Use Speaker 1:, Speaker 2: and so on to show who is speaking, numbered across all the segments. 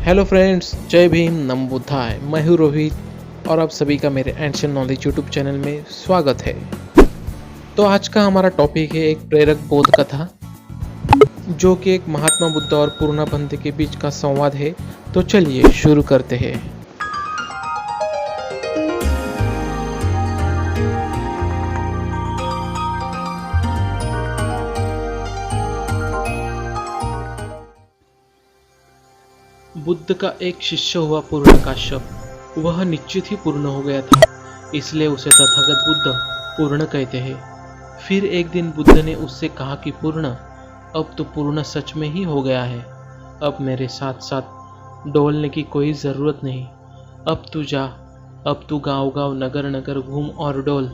Speaker 1: Hello friends, जय भीम, नमो बुद्धाय। मैं हूँ रोहित और आप सभी का मेरे एंशिएंट नॉलेज यूट्यूब चैनल में स्वागत है। तो आज का हमारा टॉपिक है एक प्रेरक बोध कथा, जो कि एक महात्मा बुद्ध और पूर्णाबंध के बीच का संवाद है। तो चलिए शुरू करते हैं। बुद्ध का एक शिष्य हुआ पूर्ण काश्यप। वह निश्चित ही पूर्ण हो गया था, इसलिए उसे तथागत बुद्ध पूर्ण कहते हैं। फिर एक दिन बुद्ध ने उससे कहा कि पूर्ण, अब तो पूर्ण सच में ही हो गया है। अब मेरे साथ साथ डोलने की कोई ज़रूरत नहीं। अब तू जा, अब तू गाँव गाँव नगर नगर घूम और डोल।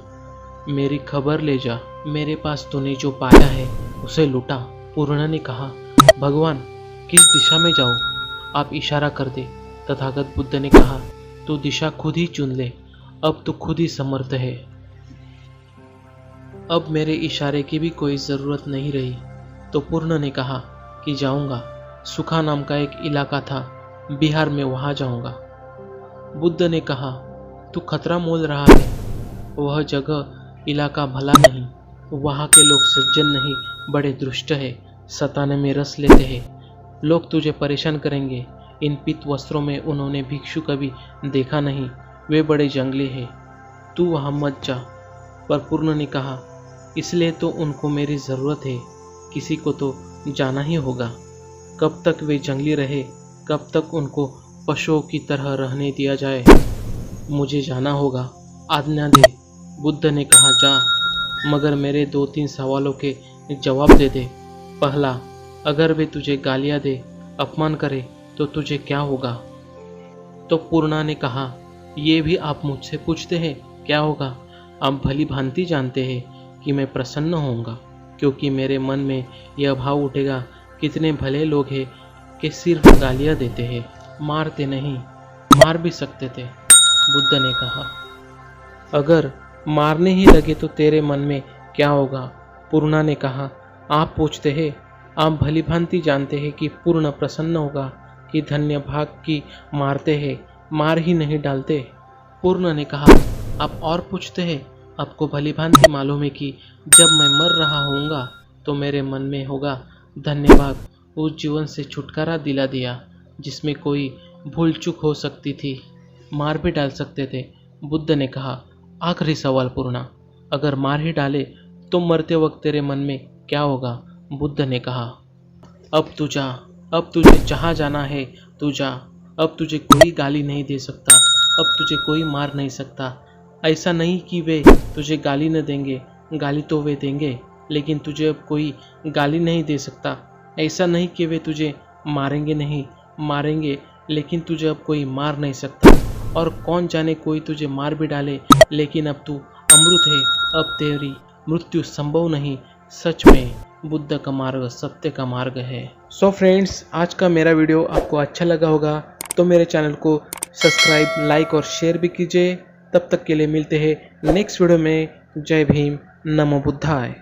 Speaker 1: मेरी खबर ले जा। मेरे पास तूने जो पाया है उसे लुटा। पूर्ण ने कहा, भगवान, किस दिशा में जाऊँ? आप इशारा कर दे। तथागत बुद्ध ने कहा, तू दिशा खुद ही चुन ले। अब तू खुद ही समर्थ है। अब मेरे इशारे की भी कोई ज़रूरत नहीं रही। तो पूर्ण ने कहा कि जाऊंगा। सुखा नाम का एक इलाका था, बिहार में, वहां जाऊंगा। बुद्ध ने कहा, तू खतरा मोल रहा है। वह जगह, इलाका भला नहीं। वहां के लोग सज्जन नहीं, बड़े दुष्ट है, सताने में रस लेते हैं। लोग तुझे परेशान करेंगे। इन पीत वस्त्रों में उन्होंने भिक्षु कभी देखा नहीं। वे बड़े जंगली हैं। तू वहाँ मत जा। पर पूर्ण ने कहा, इसलिए तो उनको मेरी ज़रूरत है। किसी को तो जाना ही होगा। कब तक वे जंगली रहे, कब तक उनको पशुओं की तरह रहने दिया जाए? मुझे जाना होगा, आज्ञा दे। बुद्ध ने कहा, जा, मगर मेरे 2-3 सवालों के जवाब दे दे। पहला, अगर वे तुझे गालियाँ दे, अपमान करे, तो तुझे क्या होगा? तो पूर्णा ने कहा, ये भी आप मुझसे पूछते हैं, क्या होगा? आप भली भांति जानते हैं कि मैं प्रसन्न होऊंगा, क्योंकि मेरे मन में यह भाव उठेगा, कितने भले लोग हैं कि सिर्फ गालियाँ देते हैं, मारते नहीं। मार भी सकते थे। बुद्ध ने कहा, अगर मारने ही लगे तो तेरे मन में क्या होगा? पूर्णा ने कहा, आप पूछते हैं, आप भली भांति जानते हैं कि पूर्ण प्रसन्न होगा कि धन्य भाग की मारते हैं, मार ही नहीं डालते। पूर्ण ने कहा, आप और पूछते हैं, आपको भली भांति मालूम है कि जब मैं मर रहा होऊंगा तो मेरे मन में होगा, धन्य भाग, उस जीवन से छुटकारा दिला दिया जिसमें कोई भूल चूक हो सकती थी, मार भी डाल सकते थे। बुद्ध ने कहा, आखिरी सवाल पूर्णा, अगर मार ही डाले तो मरते वक्त तेरे मन में क्या होगा? बुद्ध ने कहा, अब तू जा, अब तुझे जहाँ जाना है तू जा। अब तुझे कोई गाली नहीं दे सकता, अब तुझे कोई मार नहीं सकता। ऐसा नहीं कि वे तुझे गाली न देंगे, गाली तो वे देंगे, लेकिन तुझे अब कोई गाली नहीं दे सकता। ऐसा नहीं कि वे तुझे मारेंगे नहीं, मारेंगे, लेकिन तुझे अब कोई मार नहीं सकता। और कौन जाने कोई तुझे मार भी डाले, लेकिन अब तू अमृत है, अब तेरी मृत्यु संभव नहीं। सच में बुद्ध का मार्ग सत्य का मार्ग है। सो फ्रेंड्स, आज का मेरा वीडियो आपको अच्छा लगा होगा तो मेरे चैनल को सब्सक्राइब, लाइक और शेयर भी कीजिए। तब तक के लिए मिलते हैं नेक्स्ट वीडियो में। जय भीम, नमो बुद्धाय।